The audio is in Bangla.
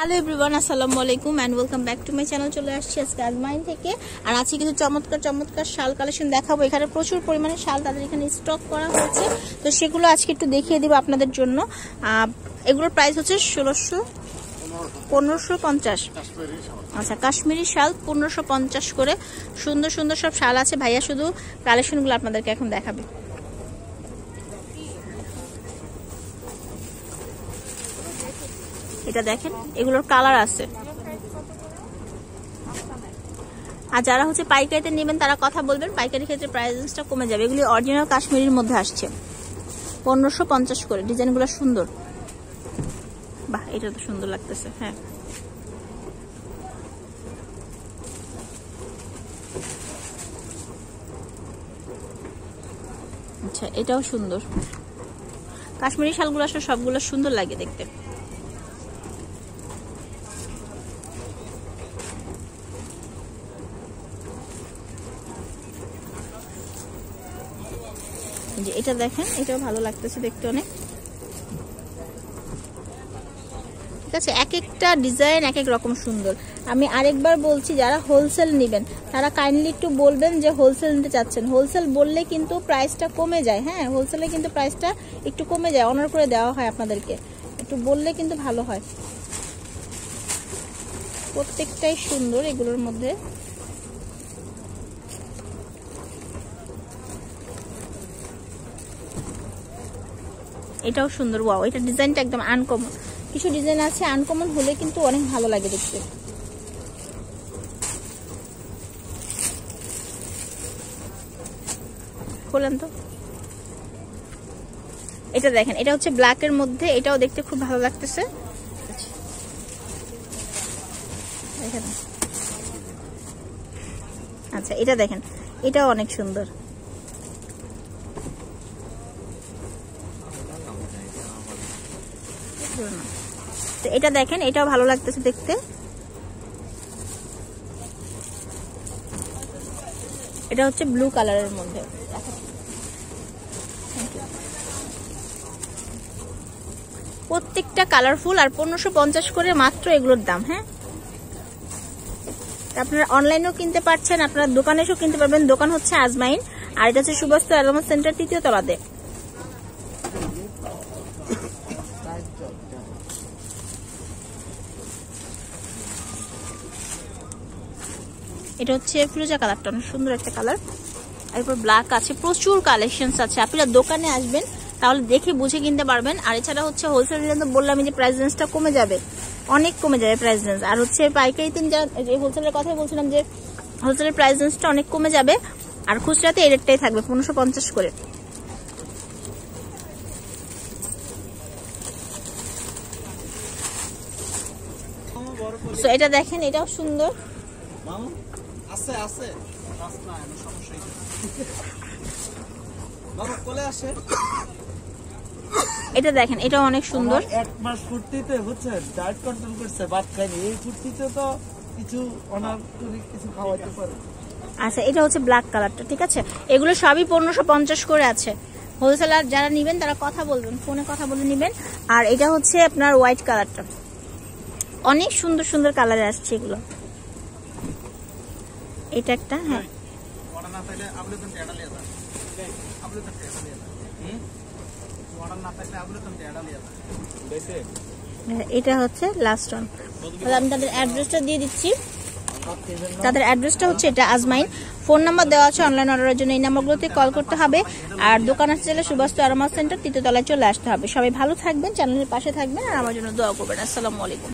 হ্যালো এভরিওয়ান, আসসালামু আলাইকুম and welcome back to my channel. চলে আসছি আজকে আজমাইন থেকে, আর আজকে কিছু চমৎকার চমৎকার শাল কালেকশন দেখাবো। এখানে প্রচুর পরিমাণে শাল তাদের এখানে স্টক করা হয়েছে, তো সেগুলো আজকে একটু দেখিয়ে দিব আপনাদের জন্য। এগুলোর প্রাইস হচ্ছে 1550। আচ্ছা, কাশ্মীরি শাল 1550 করে। সুন্দর সুন্দর সব শাল আছে। ভাইয়া শুধু কালেকশনগুলো আপনাদেরকে এখন দেখাবে। এটা দেখেন, এগুলোর কালার আছে। আর যারা হচ্ছে পাইকারিতে নেবেন তারা কথা বলবেন, পাইকারি ক্ষেত্রে প্রাইসটা কমে যাবে। এগুলি অরিজিনাল কাশ্মীরির মধ্যে আসছে, 1550 করে। ডিজাইনগুলো সুন্দর। বাহ, এটা তো সুন্দর লাগতেছে। হ্যাঁ, আচ্ছা, এটাও সুন্দর। কাশ্মীরি শালগুলো আসলে সবগুলো সুন্দর লাগে দেখতে। যে এটা দেখেন, এটাও ভালো লাগতেছে দেখতে অনেক। ঠিক আছে, এক একটা ডিজাইন এক এক রকম সুন্দর। আমি আরেকবার বলছি, যারা হোলসেল নেবেন তারা কাইন্ডলি একটু বলবেন যে হোলসেল নিতে চাচ্ছেন। হোলসেল বললে কিন্তু প্রাইসটা কমে যায়। হ্যাঁ, হোলসেলে কিন্তু প্রাইসটা একটু কমে যায়, অনার করে দেওয়া হয় আপনাদেরকে। একটু বললে কিন্তু ভালো হয়। প্রত্যেকটাই সুন্দর এগুলোর মধ্যে। এটাও সুন্দর। ওয়াও, এটা ডিজাইনটা একদম আনকমন। কিছু ডিজাইন আছে আনকমন হলে কিন্তু অনেক ভালো লাগে দেখতে। বলেন তো, এটা দেখেন, এটা হচ্ছে ব্ল্যাক এর মধ্যে। এটাও দেখতে খুব ভালো লাগতেছে। আচ্ছা, এটা দেখেন, এটাও অনেক সুন্দর। তো এটা দেখেন, এটাও ভালো লাগতেছে দেখতে। এটা হচ্ছে ব্লু কালারের মধ্যে। প্রত্যেকটা কালারফুল, আর 1550 করে মাত্র এগুলোর দাম। হ্যাঁ, আপনারা অনলাইনেও কিনতে পারছেন, আপনারা দোকানে এসেও কিনতে পারবেন। দোকান হচ্ছে আজমাইন, আর এটা হচ্ছে সুবাস্তু অ্যারোমা সেন্টার, 3য় তলাতে। এটা হচ্ছে ফিরোজা কালারটা, অনেক সুন্দর একটা কালার। এরপর ব্ল্যাক আছে, প্রচুর কালেকশন আছে। আপনারা দোকানে আসবেন তাহলে দেখে বুঝে কিনতে পারবেন। আর এছাড়া হচ্ছে হোলসেল নিলে তো বললাম যে প্রাইস রেঞ্জটা কমে যাবে, অনেক কমে যাবে প্রাইস রেঞ্জ। আর হচ্ছে পাইকারিতে যে হোলসেলের কথাই বলছিলাম, যে হোলসেলের প্রাইস রেঞ্জটা অনেক কমে যাবে। আর খুচরাতে এই রেটটাই থাকবে, 1550 করে। তো এটা দেখেন, এটাও সুন্দর। এটা দেখেন, এটাও অনেক সুন্দর। এক মাস ফুর্তিতে হচ্ছে ডায়েট কন্ট্রোল করছে, ভাত খাইনি। এই ফুর্তিতে তো কিছু অনার কিছু খাওয়াইতে পারে। আচ্ছা, এটা হচ্ছে ব্ল্যাক কালারটা। ঠিক আছে, এগুলো সবই 1550 করে আছে। হোলসেলার যারা নিবেন তারা কথা বলবেন, ফোনে কথা বলে নিবেন। আর এটা হচ্ছে আপনার হোয়াইট কালারটা, অনেক সুন্দর সুন্দর কালারে আসছে এগুলো। এটা একটা, হ্যাঁ, এটা হচ্ছে লাস্ট ওয়ান। আমি তাদের অ্যাড্রেসটা দিয়ে দিচ্ছি। তাদের অ্যাড্রেসটা হচ্ছে এটা আজমাইন। ফোন নাম্বার দেওয়া আছে অনলাইন অর্ডারের জন্য, এই নাম্বারগুলোতে কল করতে হবে। আর দোকান আসতে চাইলে সুবাস্তু অ্যারোমা সেন্টার, 3য় তলায় চলে আসতে হবে। সবাই ভালো থাকবেন, চ্যানেলের পাশে থাকবেন, আর আমার জন্য দোয়া করবেন। আসসালামু আলাইকুম।